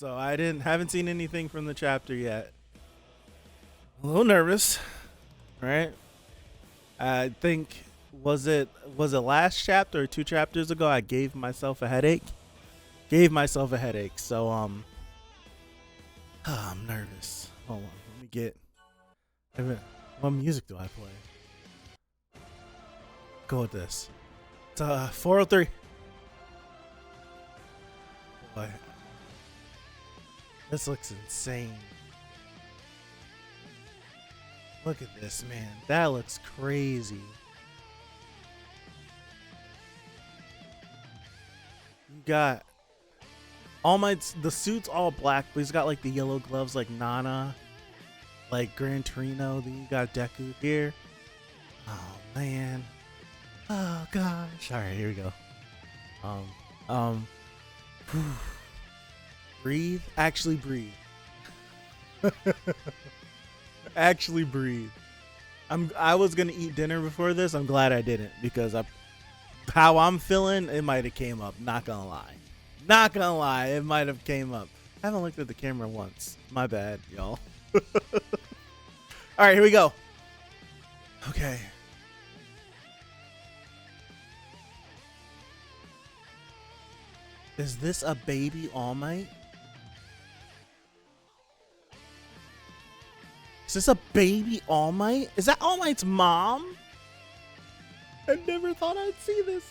So I haven't seen anything from the chapter yet. A little nervous, right? I think was it last chapter or 2 chapters ago I gave myself a headache. Gave myself a headache. So I'm nervous. Hold on. Let me get what music do I play? Go with this. It's 403. Boy. This looks insane. Look at this, man. That looks crazy. You got the suit's all black, but he's got like the yellow gloves like Nana, like Gran Torino. Then you got Deku here. Oh man. Oh gosh. All right, here we go. Whew. Breathe. Actually breathe. Actually breathe. I was gonna eat dinner before this. I'm glad I didn't because how I'm feeling, it might have came up. Not gonna lie, it might have came up. I haven't looked at the camera once. My bad, y'all. All right, here we go. Okay. Is this a baby All Might? Is this a baby All Might? Is that All Might's mom? I never thought I'd see this.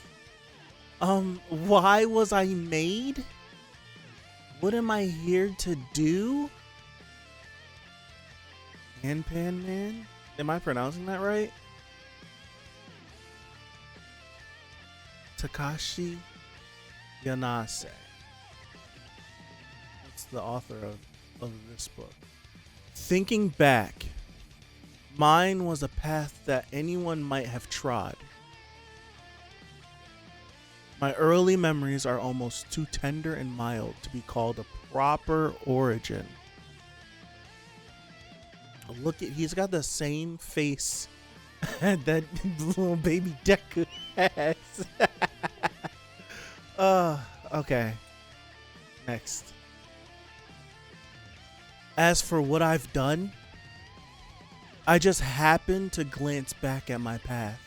Why was I made? What am I here to do? Pan Man? Am I pronouncing that right? Takashi Yanase. That's the author of this book. Thinking back, mine was a path that anyone might have trod. My early memories are almost too tender and mild to be called a proper origin. Look at, he's got the same face that little baby Deku has. Okay. Next. As for what I've done, I just happened to glance back at my path.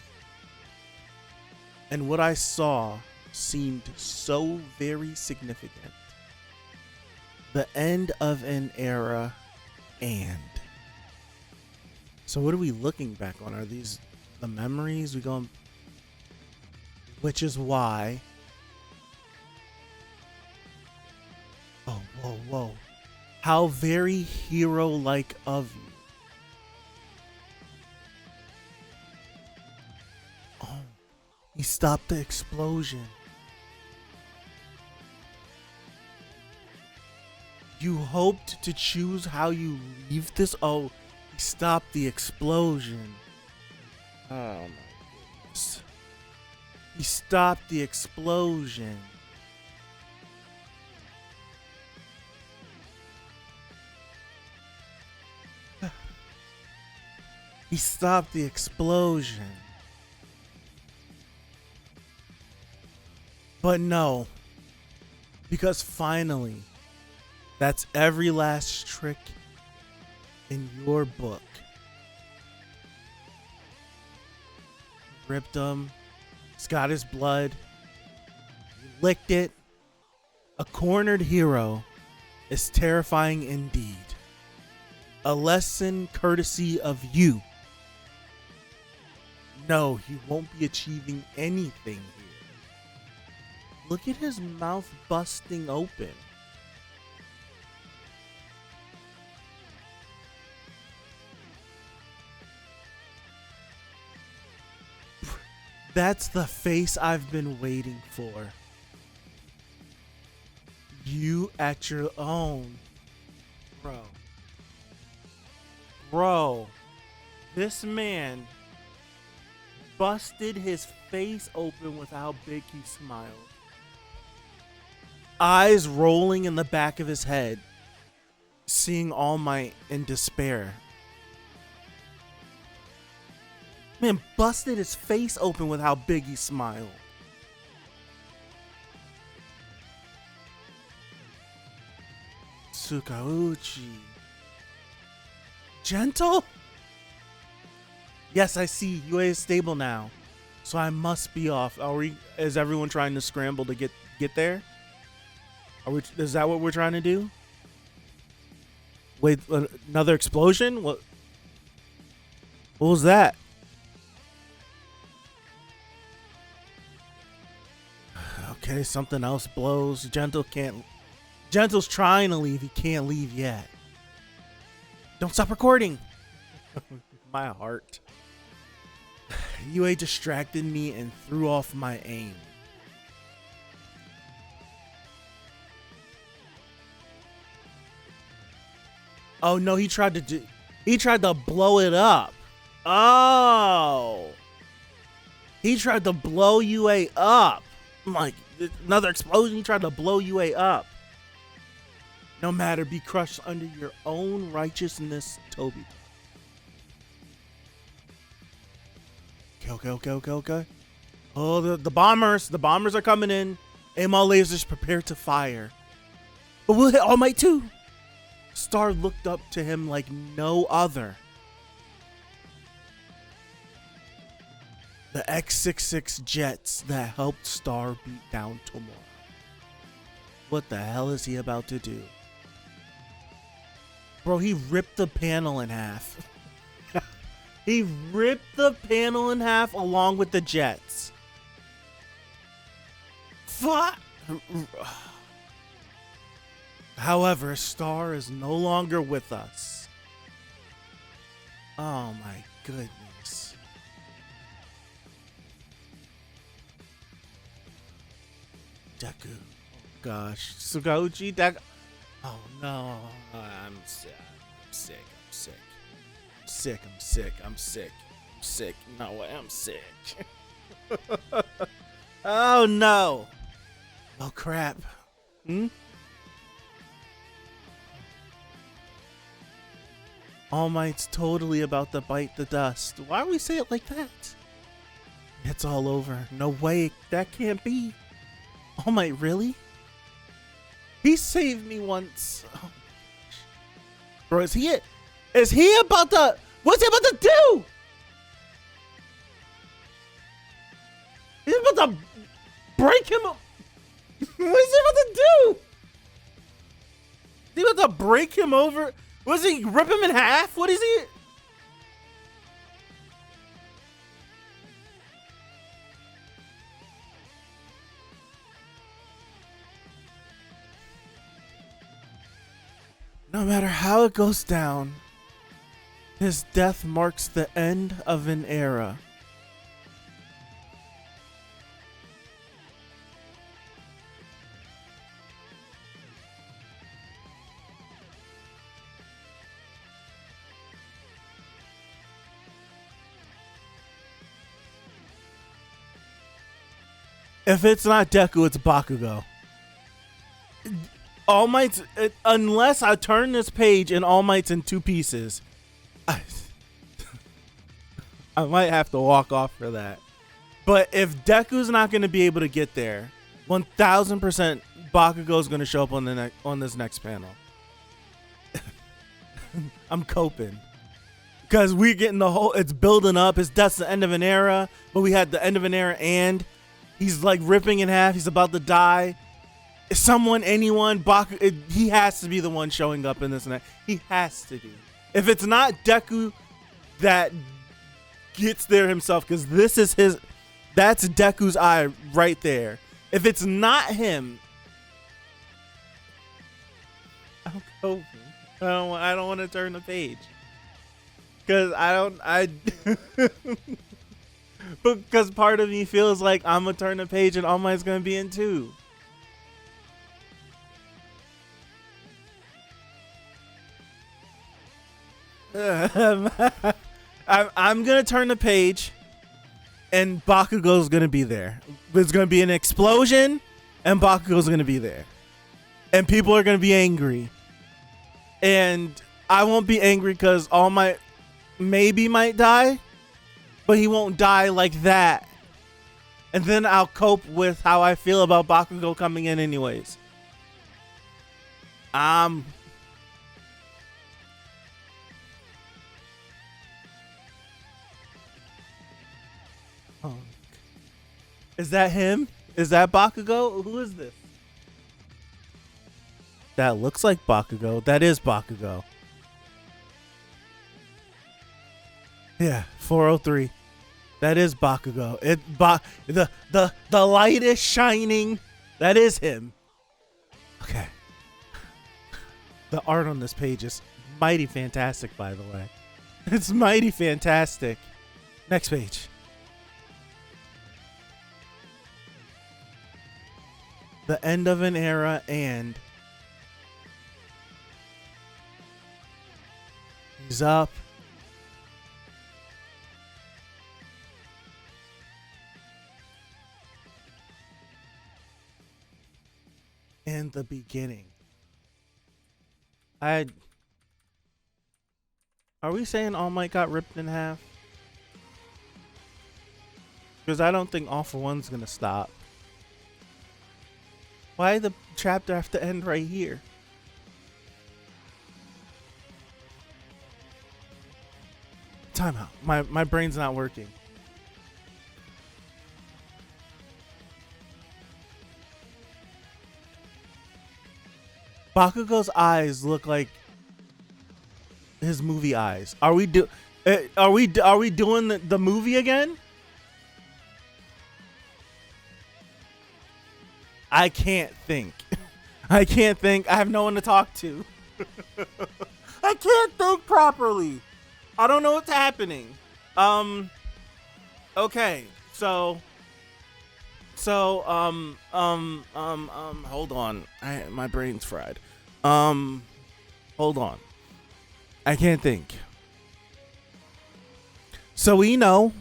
And what I saw seemed so very significant. The end of an era and. So what are we looking back on? Are these the memories we going? Which is why. Oh, whoa. How very hero-like of you. Oh, he stopped the explosion. You hoped to choose how you leave this? Oh, he stopped the explosion. Oh my goodness. He stopped the explosion. He stopped the explosion. But no. Because finally, that's every last trick in your book. Ripped him. He's got his blood. You licked it. A cornered hero is terrifying indeed. A lesson courtesy of you. No, he won't be achieving anything here. Look at his mouth busting open. That's the face I've been waiting for. You at your own. Bro. This man busted his face open with how big he smiled. Eyes rolling in the back of his head. Seeing All Might in despair. Man busted his face open with how big he smiled. Tsukauchi. Gentle? Yes, I see. UA is stable now. So I must be off. Is everyone trying to scramble to get there? Is that what we're trying to do? Wait, another explosion? What was that? Okay, something else blows. Gentle's trying to leave. He can't leave yet. Don't stop recording. My heart. UA distracted me and threw off my aim. Oh no, he tried to blow it up. Oh. He tried to blow UA up. I'm like, another explosion, he tried to blow UA up. No matter, be crushed under your own righteousness, Toby. Okay. Oh, the bombers are coming in. Aim all lasers, prepare to fire. But we'll hit All Might too. Star looked up to him like no other. The X-66 jets that helped Star beat down Tomura. What the hell is he about to do? Bro, he ripped the panel in half. He ripped the panel in half along with the jets. Fuck. However, Star is no longer with us. Oh my goodness. Deku. Oh gosh. Tsukauchi Deku. Oh no. I'm sick. No way, I'm sick. Oh no. Oh crap. All Might's totally about to bite the dust. Why do we say it like that? It's all over. No way, that can't be. All Might, really? He saved me once. Oh, bro, is he about to... What's he about to do? He's about to break him up. What's he about to do? Is he about to break him over? Was he rip him in half? What is he? No matter how it goes down, his death marks the end of an era. If it's not Deku, it's Bakugo. All Might's, unless I turn this page and All Might's in two pieces, I might have to walk off for that. But if Deku's not going to be able to get there, 1000% Bakugo's going to show up on this next panel. I'm coping. Because we're getting it's building up. That's the end of an era. But we had the end of an era and he's like ripping in half. He's about to die. Anyone, he has to be the one showing up in this next. He has to be. If it's not Deku that gets there himself, because that's Deku's eye right there. If it's not him, I'm coping. I don't want to turn the page. Because because part of me feels like I'm going to turn the page and All Might's going to be in too. I'm going to turn the page and Bakugo's going to be there. There's going to be an explosion and Bakugo's going to be there. And people are going to be angry. And I won't be angry because All Might might die, but he won't die like that. And then I'll cope with how I feel about Bakugo coming in anyways. Punk. Is that him? Is that Bakugo? Who is this? That looks like Bakugo. That is Bakugo. Yeah, 403. That is Bakugo. The light is shining. That is him. Okay. The art on this page is mighty fantastic, by the way. It's mighty fantastic. Next page. The end of an era and he's up. In the beginning. Are we saying All Might got ripped in half? Because I don't think All for One's gonna stop. Why the chapter have to end right here? Timeout. My brain's not working. Bakugo's eyes look like his movie eyes. Are we doing the movie again? I can't think. I can't think. I have no one to talk to. I can't think properly. I don't know what's happening. Okay. So hold on. My brain's fried. Hold on. I can't think. So we know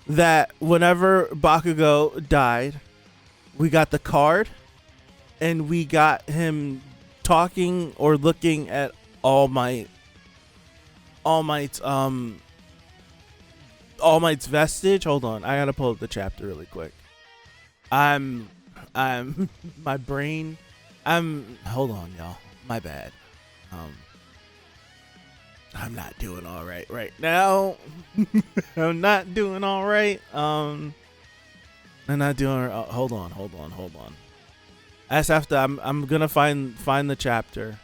that whenever Bakugo died, we got the card and we got him talking or looking at All Might's vestige. Hold on, I gotta pull up the chapter really quick. I'm my brain. Hold on, y'all. My bad. I'm not doing all right now. I'm not doing all right. I'm not doing. Hold on. As after I'm gonna find the chapter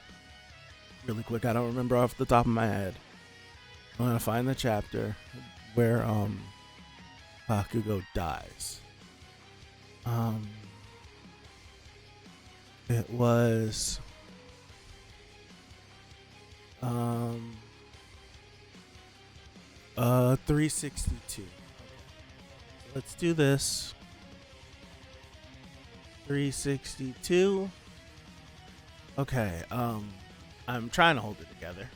really quick. I don't remember off the top of my head. I'm gonna find the chapter where Bakugo dies. It was 362. Let's do this. 362. Okay, I'm trying to hold it together.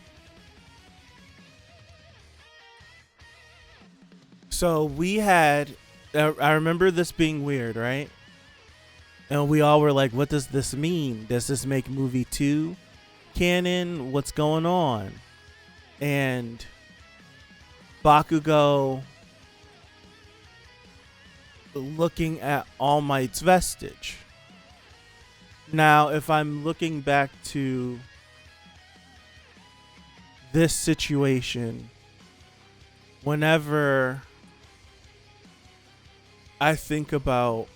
So we had, I remember this being weird, right? And we all were like, what does this mean? Does this make movie 2 canon? What's going on? And Bakugo looking at All Might's vestige. Now, if I'm looking back to this situation, whenever I think about,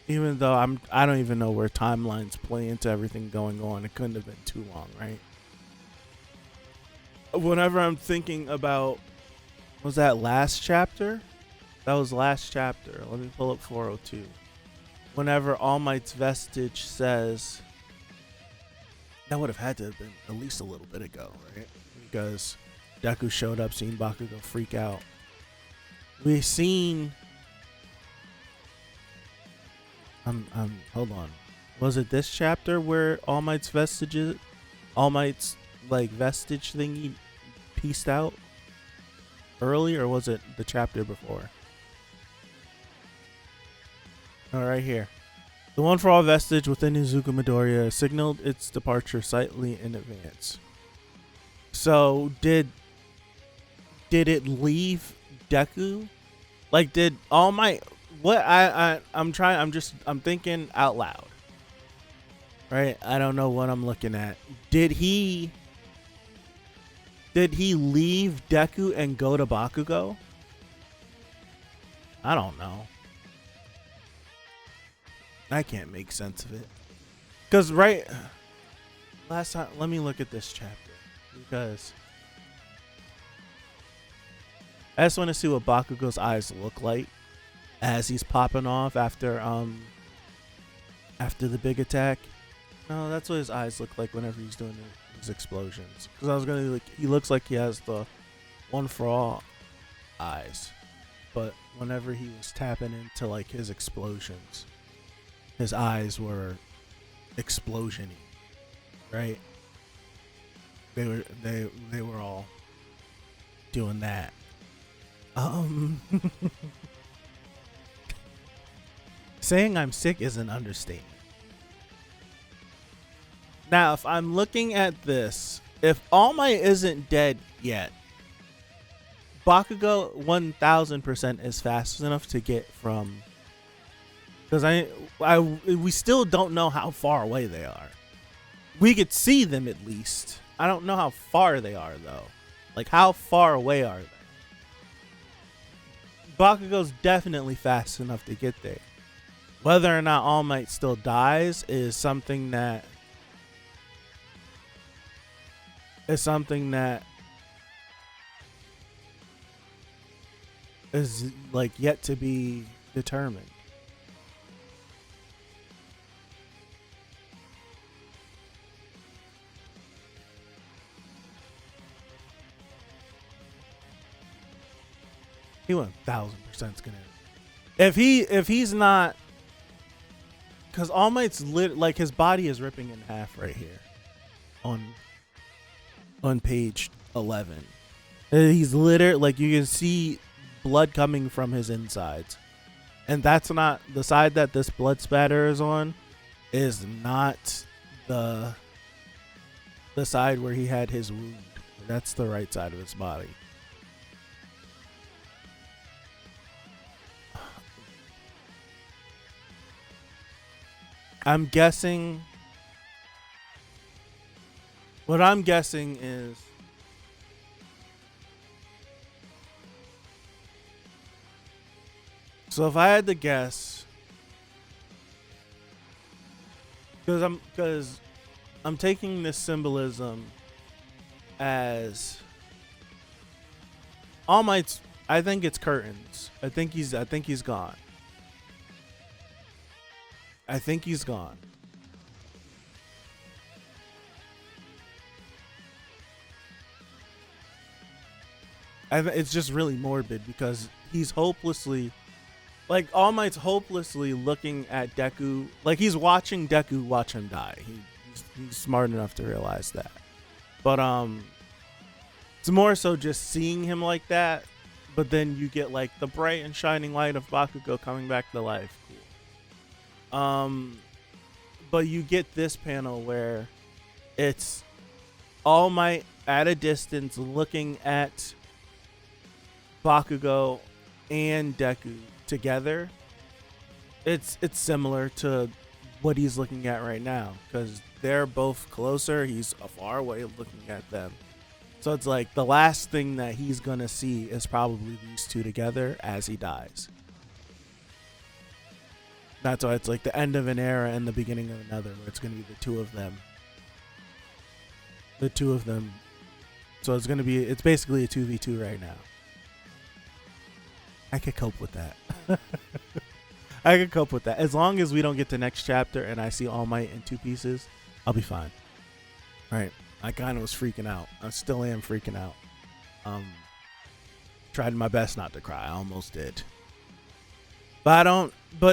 even though I don't even know where timelines play into everything going on, it couldn't have been too long, right? Whenever I'm thinking about, was that last chapter? That was last chapter. Let me pull up 402. Whenever All Might's vestige says, that would have had to have been at least a little bit ago, right? Because Deku showed up, seeing Bakugo freak out. We've seen. Hold on. Was it this chapter where All Might's vestige thingy pieced out early, or was it the chapter before? All right, here. The one for all vestige within Izuku Midoriya signaled its departure slightly in advance. So did it leave Deku? Like, did All Might? What I'm thinking out loud. Right? I don't know what I'm looking at. Did he leave Deku and go to Bakugo? I don't know. I can't make sense of it. Because last time, let me look at this chapter. Because I just want to see what Bakugo's eyes look like as he's popping off after the big attack. No, that's what his eyes look like whenever he's doing his explosions. Because I was gonna he looks like he has the one for all eyes, but whenever he was tapping into like his explosions, his eyes were explosion-y, right? They were all doing that. Saying I'm sick is an understatement. Now, if I'm looking at this, if All Might isn't dead yet, Bakugo 1000% is fast enough to get from, because we still don't know how far away they are. We could see them at least. I don't know how far they are though. Like, how far away are they? Bakugo's definitely fast enough to get there. Whether or not All Might still dies is something that is like yet to be determined. He 1000%'s gonna. If he's not, because All Might's like his body is ripping in half right here, on page 11. He's literally, like, you can see blood coming from his insides, and that's not the side that this blood spatter is on. Is not the side where he had his wound. That's the right side of his body. I'm guessing. What I'm guessing is, so if I had to guess, because I'm taking this symbolism as All Might's. I think it's curtains. I think he's gone. I think he's gone. It's just really morbid because he's hopelessly, like, All Might's hopelessly looking at Deku, like he's watching Deku watch him die. He's smart enough to realize that. But it's more so just seeing him like that, but then you get like the bright and shining light of Bakugo coming back to life. Cool. But you get this panel where it's All Might at a distance looking at Bakugo and Deku together. It's similar to what he's looking at right now because they're both closer. He's far away looking at them. So it's like the last thing that he's gonna see is probably these two together as he dies. That's why it's like the end of an era and the beginning of another, where it's gonna be the two of them. The two of them. So it's basically a 2v2 right now. I could cope with that. I could cope with that. As long as we don't get to next chapter and I see All Might in two pieces, I'll be fine. All right. I kind of was freaking out. I still am freaking out. Tried my best not to cry. I almost did. But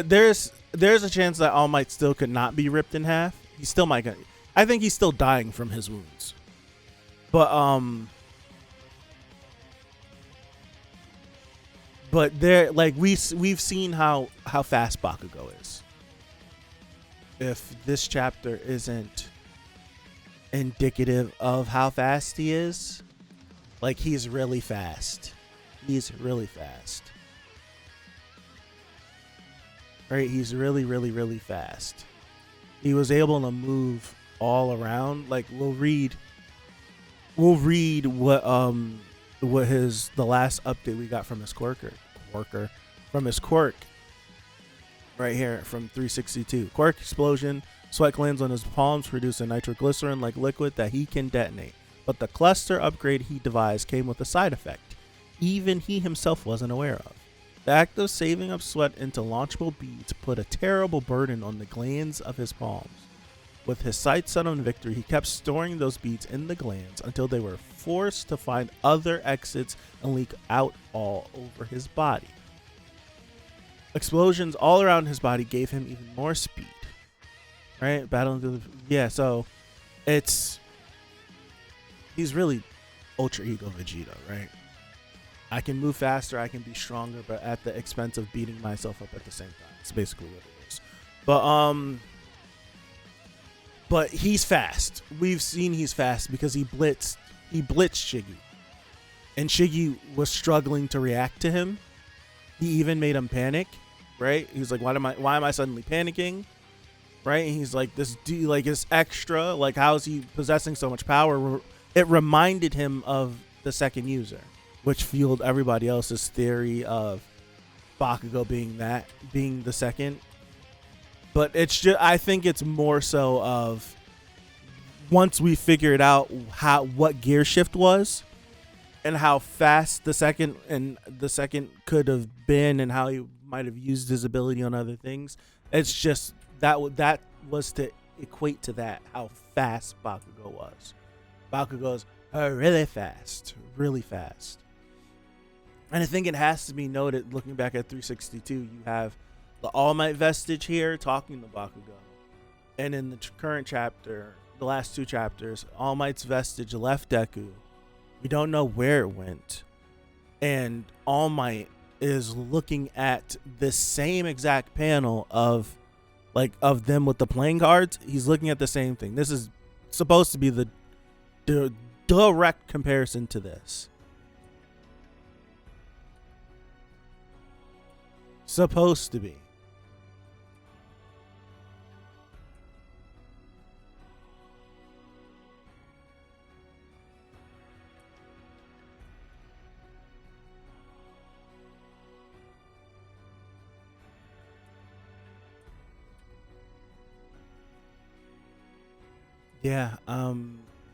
there's a chance that All Might still could not be ripped in half. He still might get, I think he's still dying from his wounds. But there, like, we've seen how fast Bakugo is. If this chapter isn't indicative of how fast he is, like, he's really fast. He's really fast. Right? He's really, really, really fast. He was able to move all around. Like, we'll read what the last update we got from his quirker from his quirk right here from 362. Quirk explosion. Sweat glands on his palms produce a nitroglycerin-like liquid that he can detonate. But the cluster upgrade he devised came with a side effect even he himself wasn't aware of. The act of saving up sweat into launchable beads put a terrible burden on the glands of his palms. With his sights set on victory, he kept storing those beads in the glands until they were forced to find other exits and leak out all over his body. Explosions all around his body gave him even more speed. Right? Battling through so he's really Ultra Ego Vegeta, right? I can move faster, I can be stronger, but at the expense of beating myself up at the same time. It's basically what it is. But he's fast. We've seen he's fast because he blitzed Shiggy. And Shiggy was struggling to react to him. He even made him panic, right? He's like, why am I suddenly panicking? Right? And he's like, this dude, like, is extra. Like, how is he possessing so much power? It reminded him of the second user, which fueled everybody else's theory of Bakugo being the second. But it's just, I think it's more so of once we figured out what gear shift was and how fast the second could have been and how he might have used his ability on other things. It's just that was to equate to that, how fast Bakugo was. Bakugo's really fast. And I think it has to be noted, looking back at 362, you have the All Might vestige here talking to Bakugo. And in the current chapter, the last two chapters, All Might's vestige left Deku. We don't know where it went. And All Might is looking at the same exact panel of them with the playing cards. He's looking at the same thing. This is supposed to be the direct comparison to this. Supposed to be. Yeah,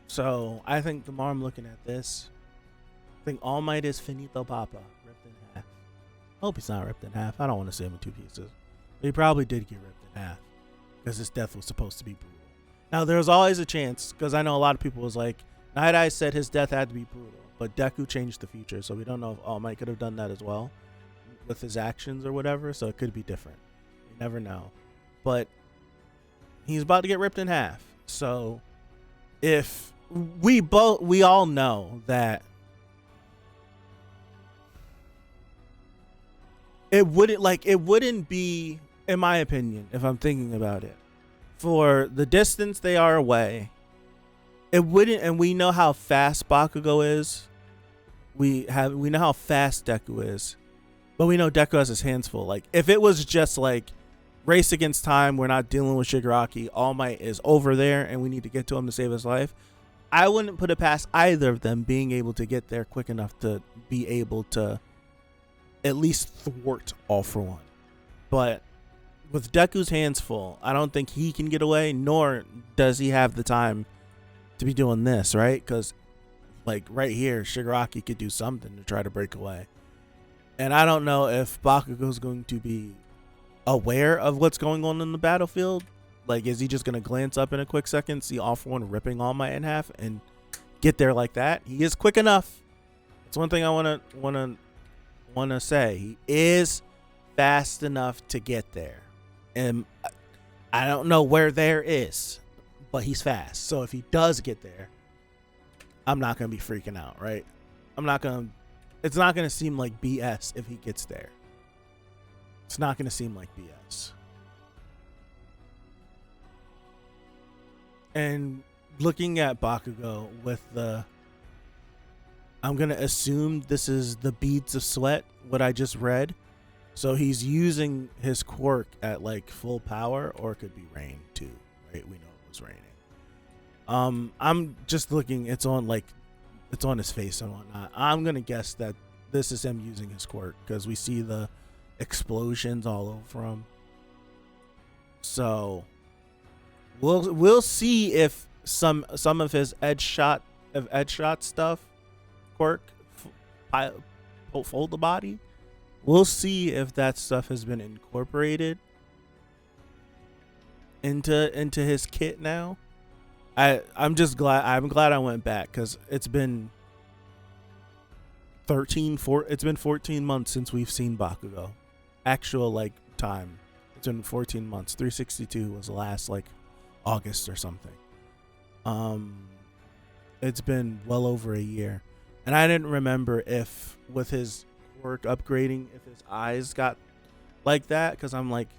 so I think the more I'm looking at this, I think All Might is finito papa, ripped in half. I hope he's not ripped in half. I don't want to see him in two pieces. But he probably did get ripped in half because his death was supposed to be brutal. Now, there's always a chance, because I know a lot of people was like, Night Eye said his death had to be brutal, but Deku changed the future, so we don't know if All Might could have done that as well with his actions or whatever, so it could be different. You never know. But he's about to get ripped in half. So if we all know that it wouldn't be, in my opinion, if I'm thinking about it, for the distance they are away, it wouldn't, and we know how fast Bakugo is. We know how fast Deku is, but we know Deku has his hands full. Like, if it was just like race against time, we're not dealing with Shigaraki, All Might is over there and we need to get to him to save his life, I wouldn't put it past either of them being able to get there quick enough to be able to at least thwart All For One. But with Deku's hands full, I don't think he can get away, nor does he have the time to be doing this, right? Because, like, right here, Shigaraki could do something to try to break away. And I don't know if Bakugo's going to be aware of what's going on in the battlefield. Like, is he just going to glance up in a quick second, see All For One ripping All Might in half, and get there like that? He is quick enough. That's one thing I want to say. He is fast enough to get there. And I don't know where there is, but he's fast. So if he does get there, I'm not going to be freaking out, right? It's not going to seem like BS if he gets there. It's not going to seem like BS. And looking at Bakugo with I'm going to assume this is the beads of sweat, what I just read. So he's using his quirk at like full power, or it could be rain too, right? We know it was raining. I'm just looking, it's on his face and whatnot. I'm going to guess that this is him using his quirk because we see the explosions all over him. So we'll see if some of his edge shot stuff, quirk, fold the body. We'll see if that stuff has been incorporated into his kit now. I'm glad I went back, because it's been 14 months since we've seen Bakugo. Actual like time. It's been 14 months. 362 was last like August or something. It's been well over a year. And I didn't remember if with his work upgrading, if his eyes got like that, because I'm like,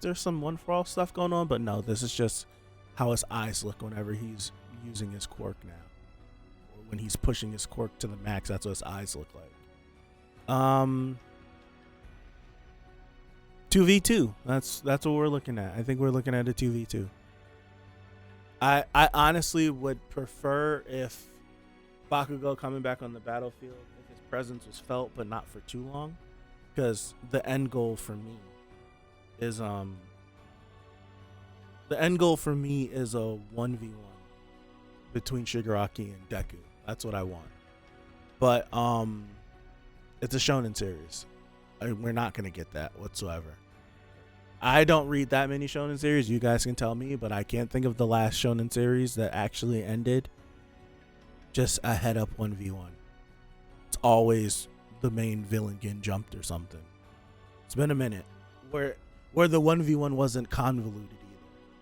there's some One For All stuff going on, but no, this is just how his eyes look whenever he's using his quirk now. Or when he's pushing his quirk to the max, that's what his eyes look like. 2v2. That's what we're looking at. I think we're looking at a 2v2. I honestly would prefer if Bakugo coming back on the battlefield, if his presence was felt but not for too long, because the end goal for me is a 1v1 between Shigaraki and Deku. That's what I want. But it's a shonen series. We're not going to get that whatsoever. I don't read that many shonen series. You guys can tell me, but I can't think of the last shonen series that actually ended just a head up 1v1. It's always the main villain getting jumped or something. It's been a minute where the 1v1 wasn't convoluted either.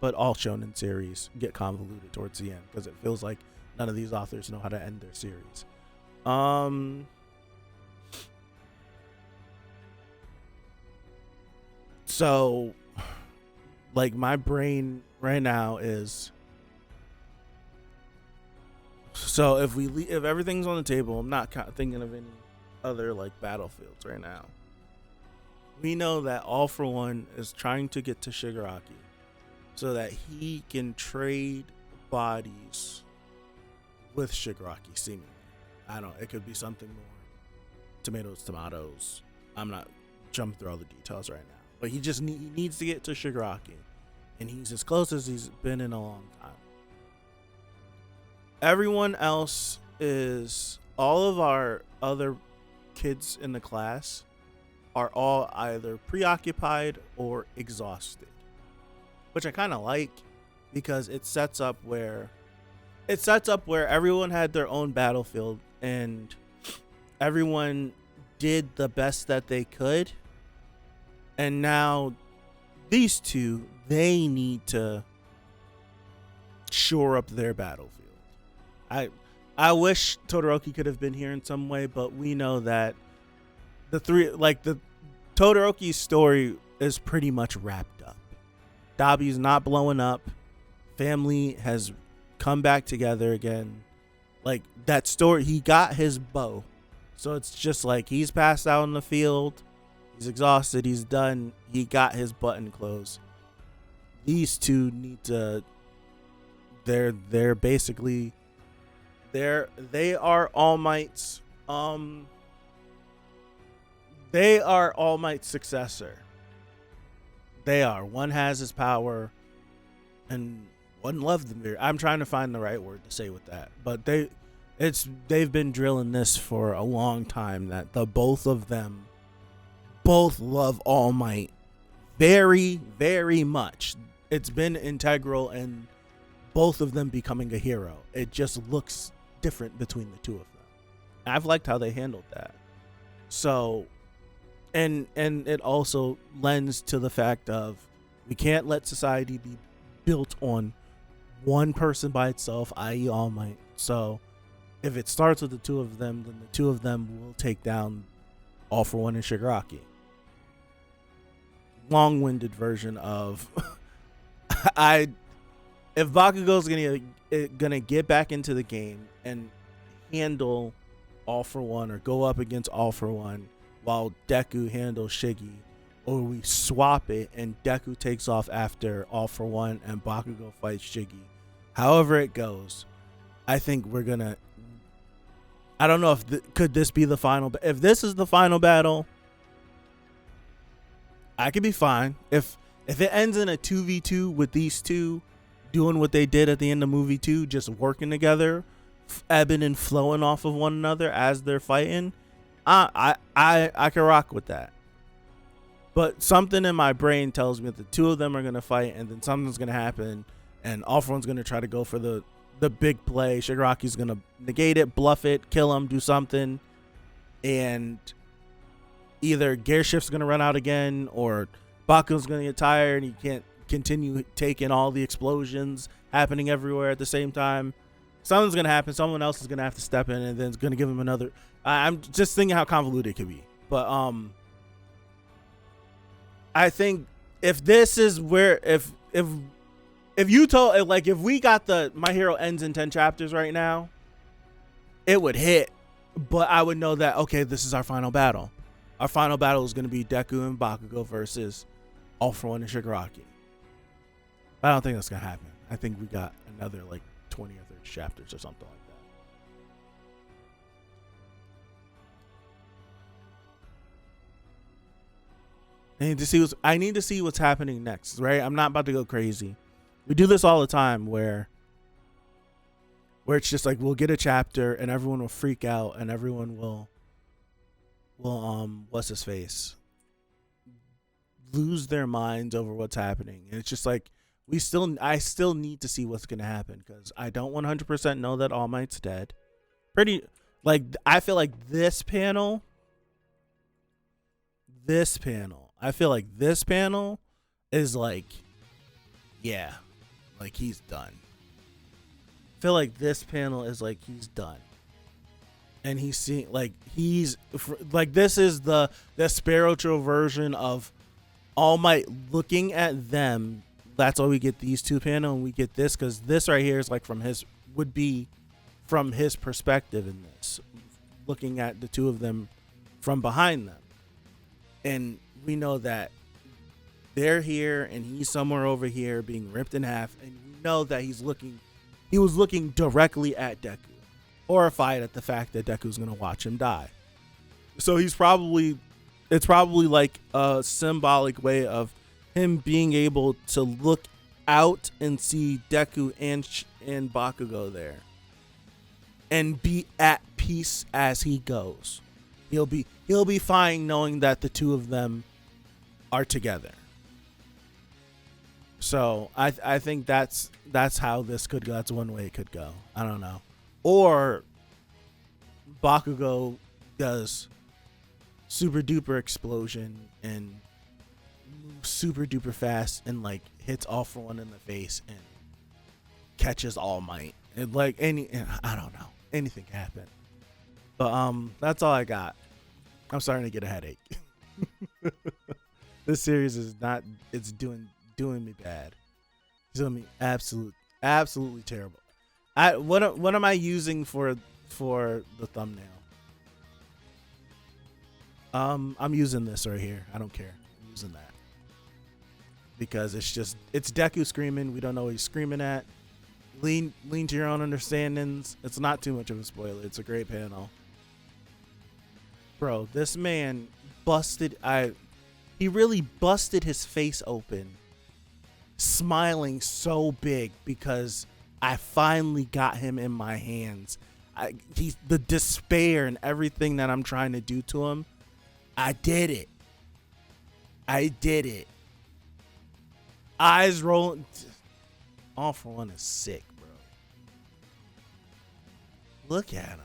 But all shonen series get convoluted towards the end, because it feels like none of these authors know how to end their series. So, like, my brain right now is, so if everything's on the table, I'm not thinking of any other like battlefields right now. We know that All For One is trying to get to Shigaraki so that he can trade bodies with Shigaraki, seemingly. I don't know. It could be something more. Tomatoes. I'm not jumping through all the details right now. But he just he needs to get to Shigaraki. And he's as close as he's been in a long time. Everyone else is, all of our other kids in the class are all either preoccupied or exhausted. Which I kind of like, because it sets up where everyone had their own battlefield and everyone did the best that they could. And now these two, they need to shore up their battlefield. I wish Todoroki could have been here in some way, but we know that the Todoroki's story is pretty much wrapped up. Dabi's not blowing up. Family has come back together again. Like, that story, he got his bow. So it's just like, he's passed out in the field. He's exhausted. He's done. He got his button closed. These two need to, they're basically, they are All Might's, they are All Might's successor. They are. One has his power and one loved them. I'm trying to find the right word to say with that, but they've been drilling this for a long time, that the both of them both love All Might very, very much. It's been integral in both of them becoming a hero. It just looks different between the two of them. I've liked how they handled that. So, and it also lends to the fact of, we can't let society be built on one person by itself, i.e. All Might. So if it starts with the two of them, then the two of them will take down All For One and Shigaraki. Long-winded version of if Bakugo's gonna get back into the game and handle All For One, or go up against All For One while Deku handles Shiggy, or we swap it and Deku takes off after All For One and Bakugo fights Shiggy. However it goes, I think we're gonna, I don't know if could this be the final, if this is the final battle, I could be fine if it ends in a 2v2 with these two doing what they did at the end of movie 2, just working together, ebbing and flowing off of one another as they're fighting. I can rock with that. But something in my brain tells me that the two of them are gonna fight, and then something's gonna happen, and All For One's gonna try to go for the big play. Shigaraki's gonna negate it, bluff it, kill him, do something, and either Gear Shift's gonna run out again, or Baku's gonna get tired and he can't continue taking all the explosions happening everywhere at the same time. Something's gonna happen. Someone else is gonna have to step in, and then it's gonna give him another. I'm just thinking how convoluted it could be, but I think if this is where if you told, like, if we got the My Hero ends in 10 chapters right now, it would hit, but I would know that, okay, this is our final battle. Our final battle is going to be Deku and Bakugo versus All For One and Shigaraki. But I don't think that's going to happen. I think we got another like 20 or 30 chapters or something like that. I need to see what's happening next, right? I'm not about to go crazy. We do this all the time where it's just like we'll get a chapter and everyone will freak out and everyone will what's his face, lose their minds over what's happening. And it's just like I still need to see what's gonna happen, because I don't 100% know that All Might's dead. I feel like this panel is like, yeah, like he's done. I feel like this panel is like he's done. And he's seeing, like, he's like, this is the spiritual version of All Might looking at them. That's why we get these two panel, and we get this, because this right here is like would be from his perspective in this, looking at the two of them from behind them. And we know that they're here and he's somewhere over here being ripped in half, and we know that he was looking directly at Deku, horrified at the fact that Deku's gonna watch him die. So it's probably like a symbolic way of him being able to look out and see Deku and Bakugo there, and be at peace as he goes. He'll be fine knowing that the two of them are together. So I think that's how this could go. That's one way it could go. I don't know. Or Bakugo does super duper explosion and moves super duper fast and like hits All For One in the face and catches All Might. And like I don't know. Anything can happen. But that's all I got. I'm starting to get a headache. This series is not, it's doing me bad. It's doing me absolutely terrible. What am I using for the thumbnail? I'm using this right here. I don't care. I'm using that because it's Deku screaming. We don't know what he's screaming at. Lean to your own understandings. It's not too much of a spoiler. It's a great panel. Bro, this man he really busted his face open, smiling so big because I finally got him in my hands. He's the despair and everything that I'm trying to do to him. I did it. Eyes rolling. All For One is sick, bro. Look at him.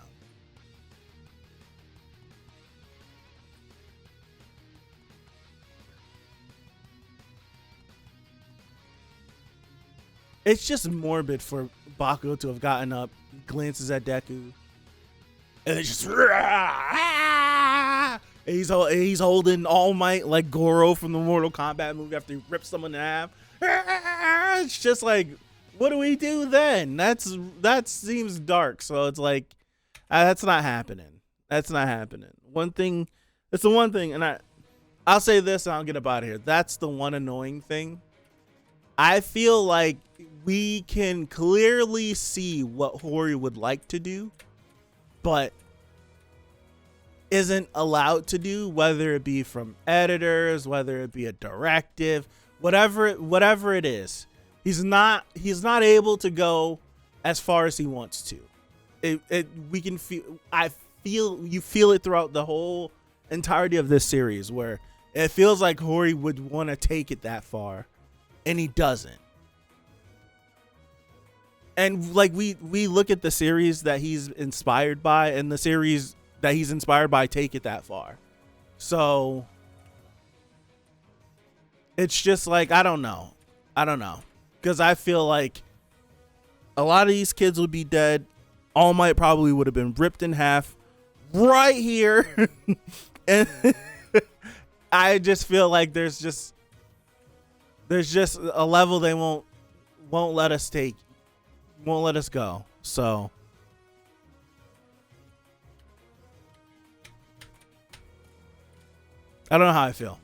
It's just morbid for Bakugo to have gotten up, glances at Deku, and it's just and he's holding All Might like Goro from the Mortal Kombat movie after he rips someone in half. It's just like, what do we do then? That seems dark. So it's like, that's not happening. That's not happening. It's the one thing, and I'll say this and I'll get up out of here. That's the one annoying thing. I feel like we can clearly see what Hori would like to do, but isn't allowed to do, whether it be from editors, whether it be a directive, whatever it is. He's not able to go as far as he wants to. We can feel, I feel, you feel it throughout the whole entirety of this series, where it feels like Hori would want to take it that far and he doesn't. And like we look at the series that he's inspired by, and the series that he's inspired by take it that far. So it's just like, I don't know. Because I feel like a lot of these kids would be dead. All Might probably would have been ripped in half right here. And I just feel like there's just a level they won't let us take, won't let us go. So I don't know how I feel.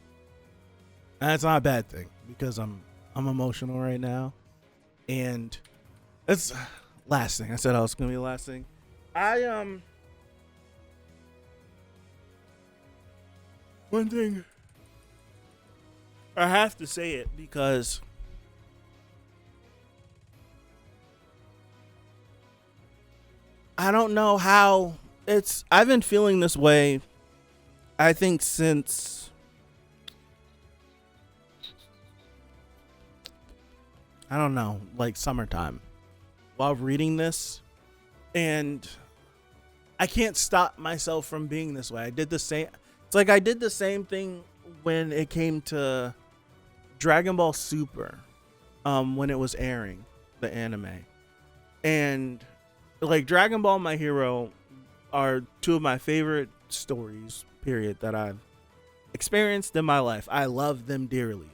And that's not a bad thing, because I'm emotional right now. And it's last thing. I said I was gonna be the last thing. One thing, I have to say it because I don't know how I've been feeling this way, I think, since I don't know, like summertime, while reading this, and I can't stop myself from being this way. I did the same. It's like I did the same thing when it came to Dragon Ball Super, when it was airing, the anime, and like Dragon Ball, My Hero are two of my favorite stories, period, that I've experienced in my life. I love them dearly.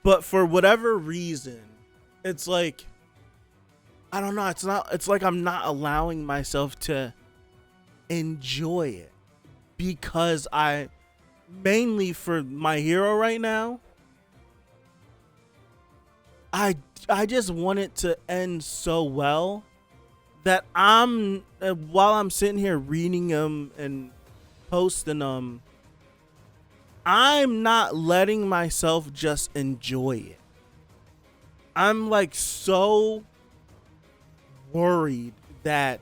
But for whatever reason, it's like, I don't know, it's like I'm not allowing myself to enjoy it, because mainly for My Hero right now, I just want it to end so well that while I'm sitting here reading them and posting them, I'm not letting myself just enjoy it. I'm like so worried that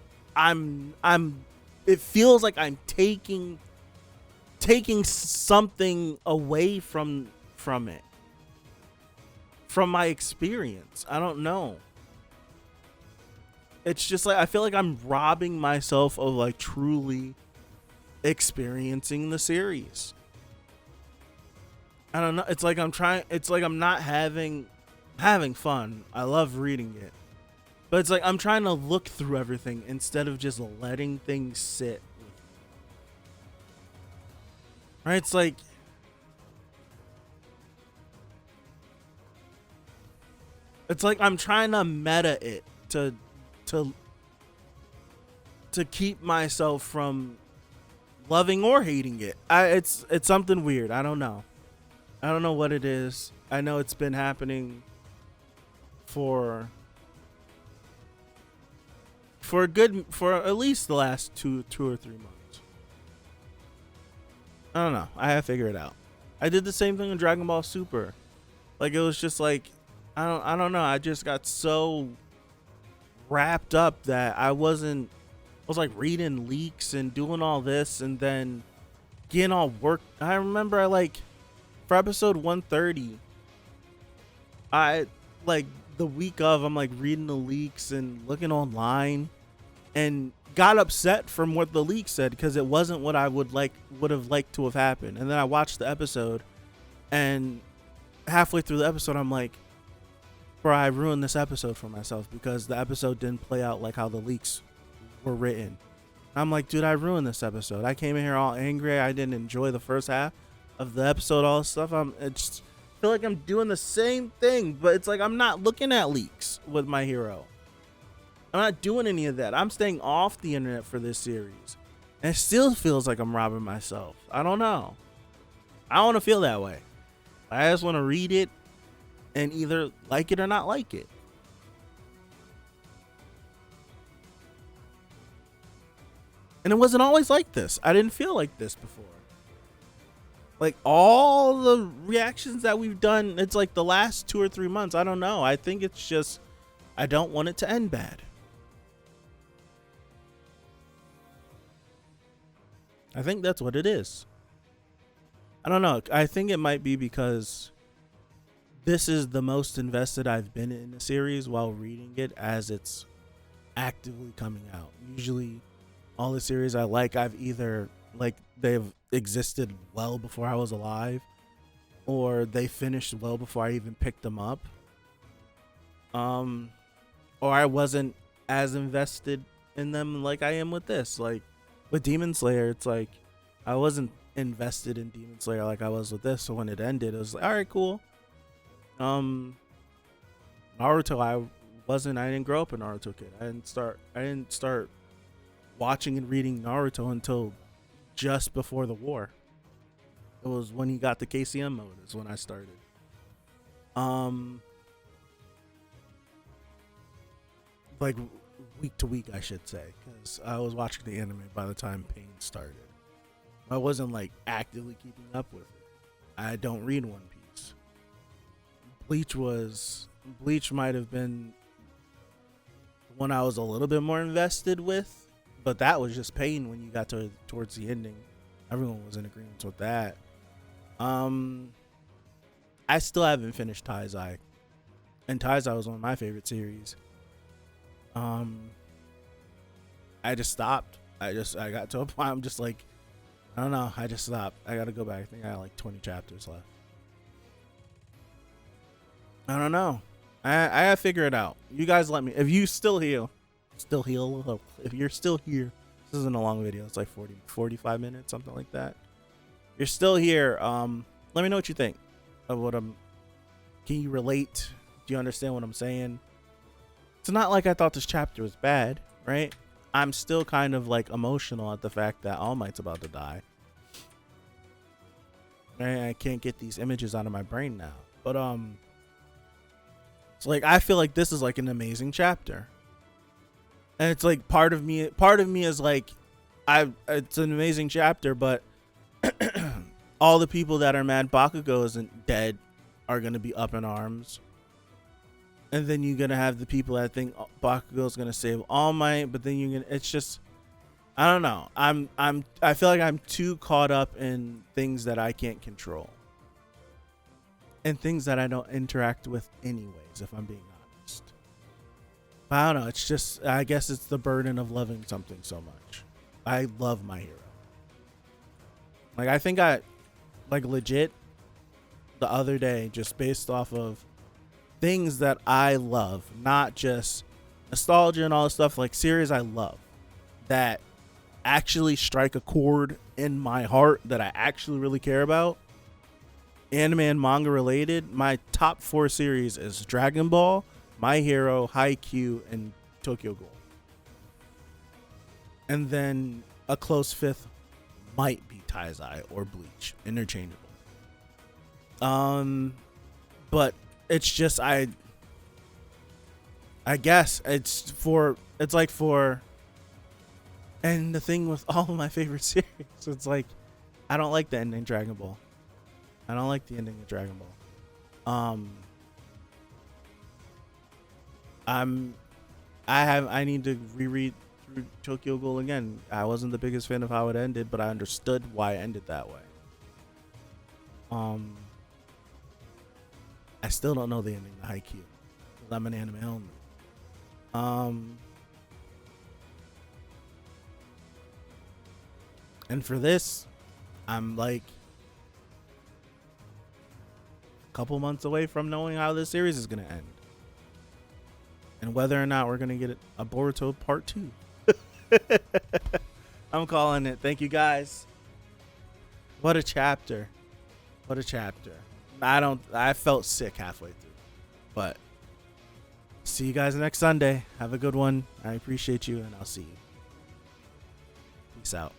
it feels like I'm taking something away from it, from my experience. I don't know. It's just like I feel like I'm robbing myself of like truly experiencing the series. I don't know. It's like I'm not having fun. I love reading it, but it's like I'm trying to look through everything instead of just letting things sit. Right? It's like I'm trying to meta it to keep myself from loving or hating it. It's something weird. I don't know what it is. I know it's been happening for at least the last two or 3 months. I don't know. I have to figure it out. I did the same thing in Dragon Ball Super. Like, it was just like, I don't know. I just got so wrapped up that I was like reading leaks and doing all this and then getting all worked. I remember for episode 130, I like the week of, I'm like reading the leaks and looking online and got upset from what the leak said, because it wasn't what I would have liked to have happened. And then I watched the episode, and halfway through the episode, I'm like, bro, I ruined this episode for myself because the episode didn't play out like how the leaks were written. I'm like, dude, I ruined this episode. I came in here all angry. I didn't enjoy the first half of the episode, all this stuff. I just feel like I'm doing the same thing, but it's like I'm not looking at leaks with My Hero. I'm not doing any of that. I'm staying off the internet for this series. And it still feels like I'm robbing myself. I don't know. I don't want to feel that way. I just want to read it and either like it or not like it. And it wasn't always like this. I didn't feel like this before. Like all the reactions that we've done, it's like the last 2 or 3 months. I don't know. I think it's just, I don't want it to end bad. I think that's what it is. I don't know. I think it might be because this is the most invested I've been in a series while reading it as it's actively coming out. Usually all the series I like, I've either like they've existed well before I was alive, or they finished well before I even picked them up. Or I wasn't as invested in them like I am with this. Like with Demon Slayer, it's like I wasn't invested in Demon Slayer like I was with this. So when it ended, it was like, all right, cool. Naruto, I didn't grow up a Naruto kid. I didn't start watching and reading Naruto until just before the war. It was when he got the KCM mode is when I started. Like week to week, I should say, because I was watching the anime by the time Pain started. I wasn't like actively keeping up with it. I don't read One Piece. Bleach might have been one I was a little bit more invested with, but that was just Pain when you got towards the ending. Everyone was in agreement with that. I still haven't finished Taizai, and Taizai was one of my favorite series. I just stopped. I got to a point. I'm just like, I don't know. I just stopped. I got to go back. I think I had like 20 chapters left. I don't know. I gotta figure it out. You guys let me. If you still here, if you're still here, this isn't a long video. It's like 45 minutes, something like that. If you're still here, let me know what you think of what I'm. Can you relate? Do you understand what I'm saying? It's not like I thought this chapter was bad, right? I'm still kind of like emotional at the fact that All Might's about to die. Right? I can't get these images out of my brain now. But it's like I feel like this is like an amazing chapter. And it's like part of me is like it's an amazing chapter, but all the people that are mad Bakugo isn't dead are going to be up in arms. And then you're going to have the people that think Bakugo's going to save All Might, but then it's just, I don't know. I feel like I'm too caught up in things that I can't control. And things that I don't interact with anyways, if I'm being honest. But I don't know. It's just, I guess it's the burden of loving something so much. I love My Hero. Like, I think like legit, the other day, just based off of things that I love, not just nostalgia and all this stuff, like series I love that actually strike a chord in my heart that I actually really care about, anime and manga related. My top 4 series is Dragon Ball, My Hero, Haikyuu, and Tokyo Ghoul. And then a close 5th might be Taizai or Bleach, interchangeable. But it's just I guess it's like for, and the thing with all of my favorite series, it's like I don't like the ending Dragon Ball. I don't like the ending of Dragon Ball. I need to reread through Tokyo Ghoul again. I wasn't the biggest fan of how it ended, but I understood why it ended that way. I still don't know the ending to Haikyuu because I'm an anime only. And for this, I'm like a couple months away from knowing how this series is gonna end, and whether or not we're gonna get a Boruto Part 2. I'm calling it. Thank you guys. What a chapter. What a chapter. I felt sick halfway through. But see you guys next Sunday. Have a good one. I appreciate you, and I'll see you. Peace out.